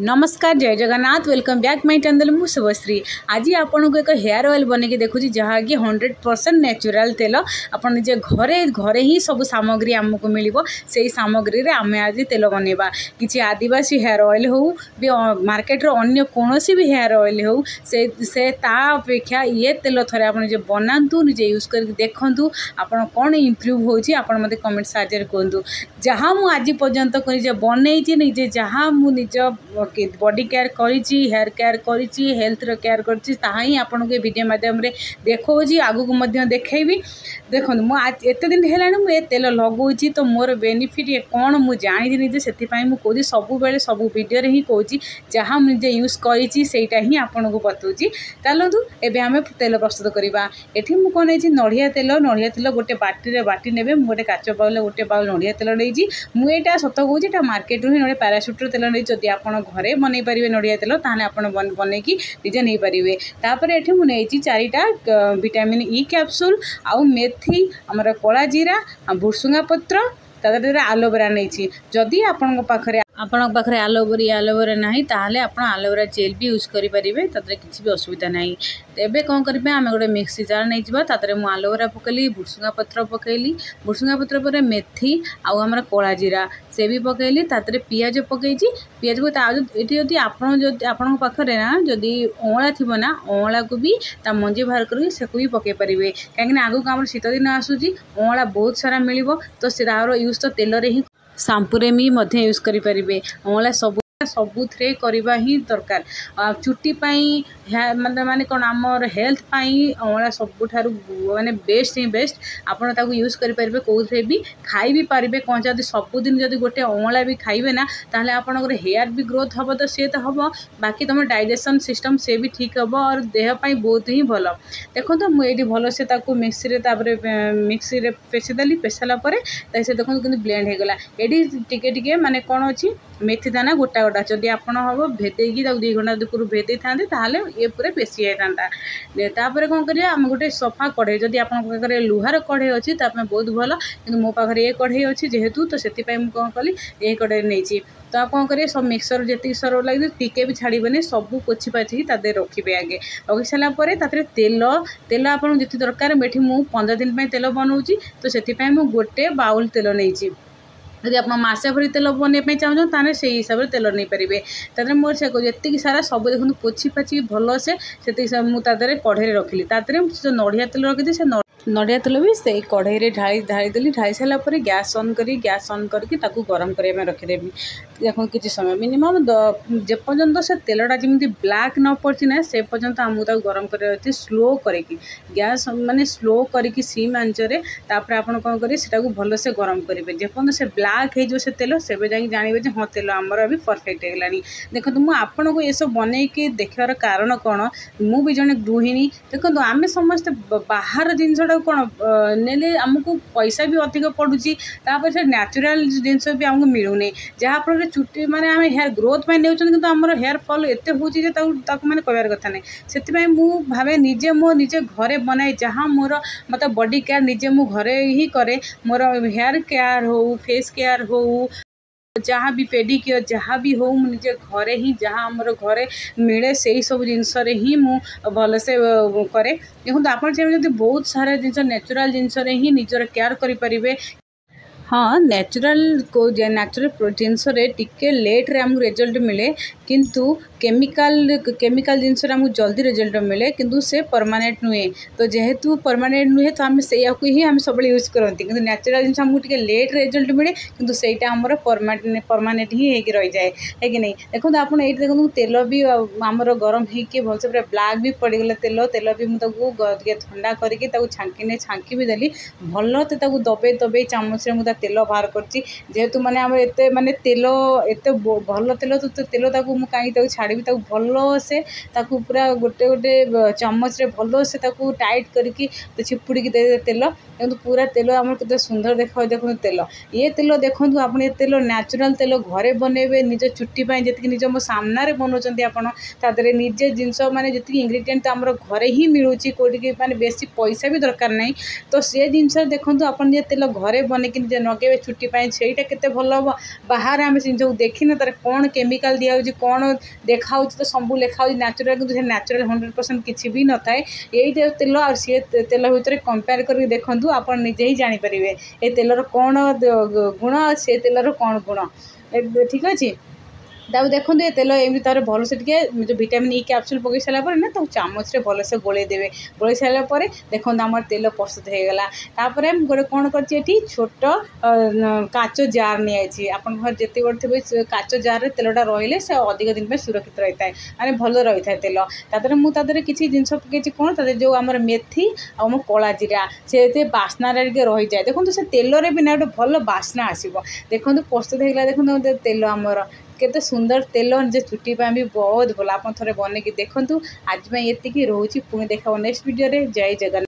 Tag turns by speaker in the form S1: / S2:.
S1: नमस्कार जय Jagannath welcome back my channel मु शुभश्री। आज आपन को एक हेयर ऑयल बने के देखुची जहाँ कि 100% नेचुरल तेल आपन निजे घरे घरे ही सब सामग्री आमको मिलिबो। सेही सामग्री रे आमे आज तेल बनेबा। किछि आदिवासी हेयर ऑयल हो बि मार्केट रो अन्य कोनोसी भी हेयर ऑयल हो से ता अपेक्षा ये तेल थरे आपन जे बनांतु निजे यूज करके देखंतु आपन कोन इंप्रूव होची आपन मते कमेंट साजर करंतु। जहाँ मु आज पर्यंत करि जे बनैछि निजे जहाँ मु निज बॉडी केयर करिछि हेयर केयर करिछि हेल्थ रो केयर करिछि ताहा ही आपन के वीडियो माध्यम रे देखौछि आगु को मध्य देखैबी। देखंतु मु आज एते दिन हेलानी मु ए तेल लगौछि तो मोर बेनिफिट ये कोन मु जानि दिनि जे सेति पई मु कोछि सब बेले सब वीडियो रे ही कोछि जहाँ मु जे यूज करिछि सेटा ही आपन को बतौछि। चलंतु एबे हमें तेल प्रस्तुत करिबा। एठी मु कोन एछि नडिया तेल गोटे बाटी रे बाटी नेबे। मु गोटे काचो बाउल गोटे बाउल नडिया तेल नेछि। मु एटा सत कोछि एटा मार्केट रो ही नडे पैराशूट रो तेल नै जदि आपन घरे बनै परिबे नडिया तेल ताने आपन बनै की निजे नै परिबे। तापर एठी मु नेछि 4टा विटामिन ई कैप्सूल आउ मेथी हमर कोला जीरा भुसुंगा पत्र तादरे एलोवेरा नेछि। जदि आपन पाखरे एलोवेरा नाही ताहले आपन एलोवेरा जेल भी यूज करि परिबे तादरे किछि भी असुविधा नाही। तेबे कोन करबे आमे गोटे मिक्सी जार नै जिबा तादरे मु एलोवेरा पकेली भुसुंगा पत्र पकेली भुसुंगा पत्र पर मेथी आउ हमर कोला जीरा से भी पकेली तादरे पियाज पकेछि। पियाज को ता एठी जदि आपन पाखरे ना जदि ओळा थिबो ना ओळा को भी ता मंजी बाहर करके से को भी पके परिबे। काहे ना आगु हमर शीत दिन आसुजी ओळा बहुत सारा मिलिबो तो से तारो यूज तो तेल रे ही शैम्पू रे भी मध्य यूज करि परिबे। ओळा सबुथरे करवा ही दरकार। चुट्टी पाई माने कौन आमर हेल्थ पाई ओळा सबुठारु माने बेस्ट ही बेस्ट। आपन ताकू यूज करि परिबे कोथरे भी खाई भी परिबे। कोन जदि सबुदिन जदि गोटे ओळा भी खाइबे ना ताहले आपन हेयर भी ग्रोथ हबो तो से तो हबो बाकी तुम डाइजेशन सिस्टम से भी ठीक हबो और देह पाई बहुत ही भलो। देखो तो मु एठी भलो से ताकू मिक्सी रे तापरे मिक्सी रे पेसी देली पेसाला परे ताइ से देखो किंतु ब्लेंड हे गला। एठी टिके टिके माने कोन अछि मेथी दाना गोटा गोटा जदि आपन हबो भेदेकी 2 घंटा दुपुर भेदे थांदे ताहले ये पूरे पेसी आइतांता। तापर कोन करिया हम गोटे सफा कढ़े जदि आपन पाखरे लुहार कढ़े अछि तापे बहुत भलो किंतु मो पाखरे ए कढ़े अछि जेहेतु तो सेति पई मु कोन कली ए कढ़े नेछि। तो आप कौन करिए सब मिक्सर जेति सर लगे टिके भी छाड़बे सब पोछि पाछि तादे रखिबे। आगे रखि सारा परे तातरे तेल आपन जेति दरकार मेठी मु 15 दिन पई तेल बनौछि तो सेति पई मु गोटे बाउल तेल नेछि। यदि आप मसे भरी तेल बनवाई चाहूँ ताने से हिसाब से तेल नहीं पारे। तादरे मोर से जी सारा सब देखो पोछि पाछि भल से मुझे कढ़े रखिली तादरे जो नडिया तेल रखी से नडिया तेल भी से कढ़े ढाई देली। ढाई सारापर गैस ऑन करके गरम करने रखिदेवी। देखो किसी समय मिनिमम जेपर्यंत से तेलटा जमी ब्लैक न पड़ी ना से पर्यंत आमको गरम कर स्लो करके गैस माने स्लो करके सीम आंचरे तापर आपन कौन करेंगे से भल से गरम करेंगे जेपर्यंत से ब्लैक हो से तेल से जानवे हाँ तेल आमर अभी परफेक्ट होगलानी। देखो मुझे आपन को ये सब बनईकि देखार कारण कौन मु भी जड़े गृहिणी। देखो आम समस्ते बाहर जिनसा कौन ने आमको पैसा भी अधिक पड़ुची तापर से नेचुरल जिनस भी आमको मिलूनी जहाँफल चुट्टी माने आम हेयर ग्रोथ में कि आमर हेयर फॉल एते होची जे माने कहबार कथा नहीं। से मु भावे निजे मो निजे घरे बनाए जहाँ मोर मतलब बॉडी केयर निजे मु घरे ही करे। मोर हेयर केयर हो फेस केयर हो जहाँ भी पेडिक्योर जहाँ भी हो मुझे घरे ही जहाँ आमर घरे मिले से ही सब जिनस ही मु भल से करे। देखो आप बहुत सारा जिनस नेचुरल जिनस ही निजर केयर करें। हाँ नेचुरल जिनस टिके लेट रे आमको रिजल्ट मिले किंतु केमिकल जिनस आमको जल्दी रिजल्ट मिले किंतु से परमानेंट नुहे। तो जेहेतु परमानेंट नुहे तो आम से ही आम सब यूज करती किंतु नेचुरल जिनस आमको टिके लेट रिजल्ट मिले किंतु सेटा आमर परमानेंट ही होगी रही जाए है कि नहीं। देखो आप देखो तेल भी आमर गरम होगी भलसे पूरा ब्लैक भी पड़गला तेल भी मुझे ठंडा करके छांकी भी देली भल तो दबे चामच रे तेल बाहर करची जेहेतु माने आम एते माने तेल एते भल तेल तो तेल मुझे कहीं छाड़ी भल से पूरा गोटे गोटे चामच रे भल से टाइट करके चिपुड़ी दे तेल देखो पूरा तेल आम के सुंदर देखो तेल ये तेल देखो आप तेल नेचुरल तेल घरे बनइबे निज चुट्टी जी निज मो सामने बनाऊँ आपड़े निजे जिनस माने जी इंग्रेडिएंट तो आम घरे ही मिलूँ कौटी माने बेसी पैसा भी दरकार नहीं। तो से जिनस देखो आप तेल घरे बनई निजे नगेबे चुट्टी सेटा केते भल हम बाहर आम जिन देखने तार कौन केमिकल दिखाई कौन देखा तो सब लिखा नेचुरल कि नेचुरल 100% किसी भी न थाए यही तेल और सी तेल भितर कंपेयर कर देखूँ आप निजे ही जापर ये तेलर कौन गुण से तेलर कौन गुण ठीक अच्छे तब देखो ये तेल एमती तार भलसे जो विटामिन ई कैप्सूल पकई सारापर ना तो चामच भलसे गोले देवे गोले सारापर देखो आम तेल प्रस्तुत हो गला तापर गोटे कौन कर छोट काच जार नहीं आप घर जिते बड़े थे काच जार तेलटा रही से अधिक दिन सुरक्षित रही है माने भल रही है तेल तादर मुझे किसी जिन पकई कौन तादर जो आम मेथी आम कला जीरा से बास्ना रही जाए देखो से तेलर भी ना गोटे भल बास्ना आसो देखो प्रस्तुत होगा देखो तेल आमर केते सुंदर तेल जे चुट्टी भी बहुत भल आप थे बनई देखूँ आज ये रोचे पुणी देखा नेक्स्ट वीडियो जय जगन्नाथ।